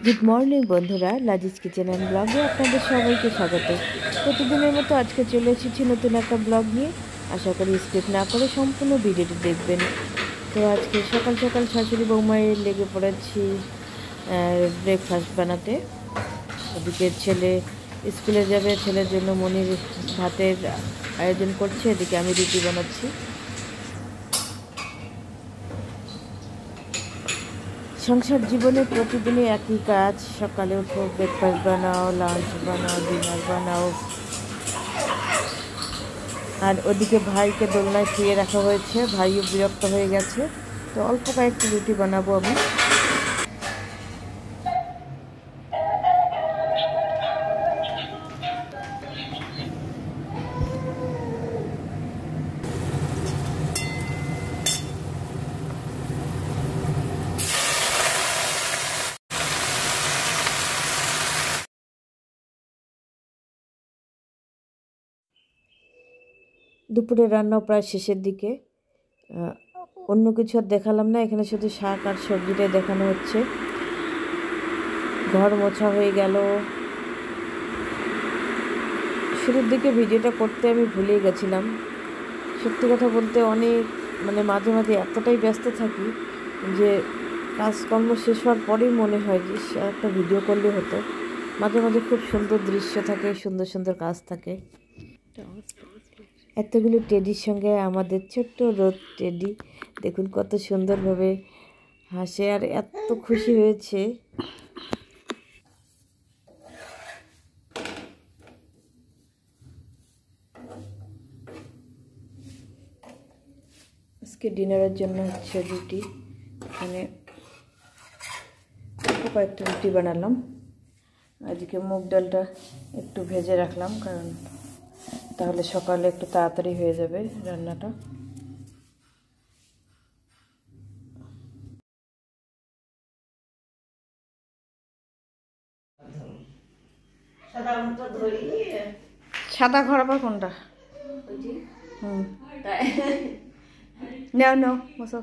Good morning বন্ধুরা, Lazeez kitchen and ব্লগে আপনাদের সবাইকে স্বাগত। প্রতিদিনের মতো আজকে চলে এসেছি নতুন একটা ব্লগ নিয়ে। আশা করি স্কিপ না করে সম্পূর্ণ ভিডিওটি দেখবেন। তো আজকে সকাল সকাল শাশুড়ি বৌমায়ের লেগে পড়েছি ব্রেকফাস্ট বানাতে। ওদিকে ছেলে স্কুলে যাবে, ছেলের জন্য মনির ভাতের আয়োজন করছে, এদিকে আমি রুটি বানাচ্ছি। সংসার জীবনে প্রতিদিনই একই কাজ, সকালে উঠো, ব্রেকফাস্ট বানাও, লাঞ্চ বানাও, ডিনার বানাও। আর ওদিকে ভাইকে দোলনায় শুয়ে রাখা হয়েছে, ভাইও বিরক্ত হয়ে গেছে। তো অল্প কয়েকটি রুটি বানাবো আমি। দুপুরে রান্নাও প্রায় শেষের দিকে। অন্য কিছু আর দেখালাম না, এখানে শুধু শাক আর সবজিটাই দেখানো হচ্ছে। ঘর মোছা হয়ে গেল। শুরুর দিকে ভিডিওটা করতে আমি ভুলেই গেছিলাম। সত্যি কথা বলতে অনেক মাঝে মাঝে এতটাই ব্যস্ত থাকি যে কাজকর্ম শেষ হওয়ার পরেই মনে হয় যে একটা ভিডিও করলে হতো। মাঝে মাঝে খুব সুন্দর দৃশ্য থাকে, সুন্দর সুন্দর কাজ থাকে। এতগুলো টেডির সঙ্গে আমাদের ছোট্ট রোদ টেডি দেখুন কত সুন্দরভাবে হাসে আর এত খুশি হয়েছে। আজকে ডিনারের জন্য হচ্ছে রুটি। এখানে কয়েকটা রুটি বানালাম। আজকে মুগ ডালটা একটু ভেজে রাখলাম, কারণ তাহলে সকালে একটু তাড়াতাড়ি হয়ে যাবে রান্নাটা। সাদা ঘর আবার কোনটা? নাও নাও বসো।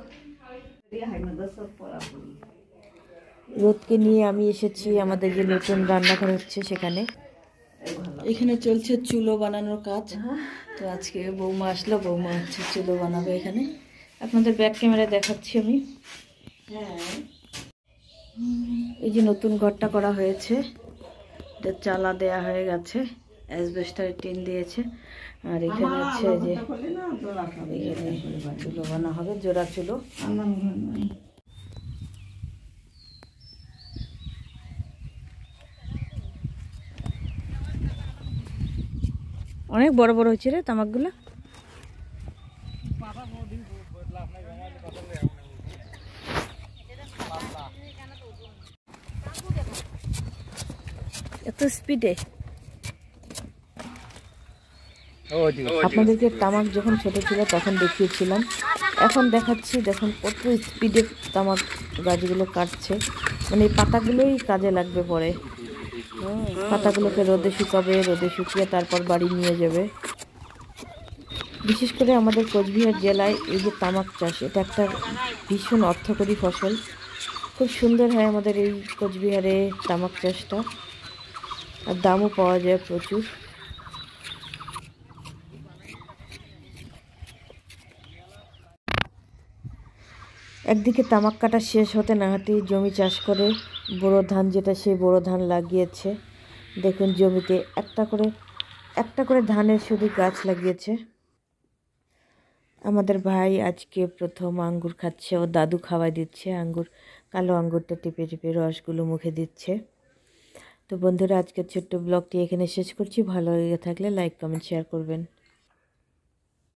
রোদকে নিয়ে আমি এসেছি আমাদের যে নতুন রান্নাঘর হচ্ছে সেখানে। এখানে চলছে চুলো বানানোর কাজ। তো আজকে বৌমা আসলো, বৌমা হচ্ছে চুলো বানাবে এখানে। আপনাদের ব্যাক ক্যামেরায় দেখাচ্ছি আমি। এই যে নতুন ঘরটা করা হয়েছে, এটা চালা দেয়া হয়ে গেছে, অ্যাসবেস্টারের টিন দিয়েছে। আর এখানে হচ্ছে যে এখানে চুলো বানা হবে, জোড়া চুলো। অনেক বড় বড় হয়েছে রে তামাকগুলো। এত স্পিডে আপনাদেরকে তামাক যখন ছোট ছিল তখন দেখিয়েছিলাম, এখন দেখাচ্ছি। দেখুন কত স্পিডে তামাক গাছগুলো কাটছে। এই পাতাগুলোই কাজে লাগবে পরে। পাতাগুলোকে রোদে শুকাবে, রোদে শুকিয়ে তারপর বাড়ি নিয়ে যাবে। বিশেষ করে আমাদের কোচবিহার জেলায় এই যে তামাক চাষ, এটা একটা ভীষণ অর্থকরী ফসল। খুব সুন্দর হয় আমাদের এই কোচবিহারে তামাক চাষটা, আর দামও পাওয়া যায় প্রচুর। একদিকে তামাক কাটা শেষ হতে না হতেই জমি চাষ করে বোরো ধান, যেটা সেই বোরো ধান লাগিয়েছে। দেখুন জমিতে একটা করে ধানের শুধু গাছ লাগিয়েছে। আমাদের ভাই আজকে প্রথম আঙ্গুর খাচ্ছে, ও দাদু খাওয়াই দিচ্ছে আঙ্গুর, কালো আঙ্গুরটা টিপে টিপে রসগুলো মুখে দিচ্ছে। তো বন্ধুরা, আজকের ছোট্ট ব্লগটি এখানে শেষ করছি। ভালো লেগে থাকলে লাইক, কমেন্ট, শেয়ার করবেন।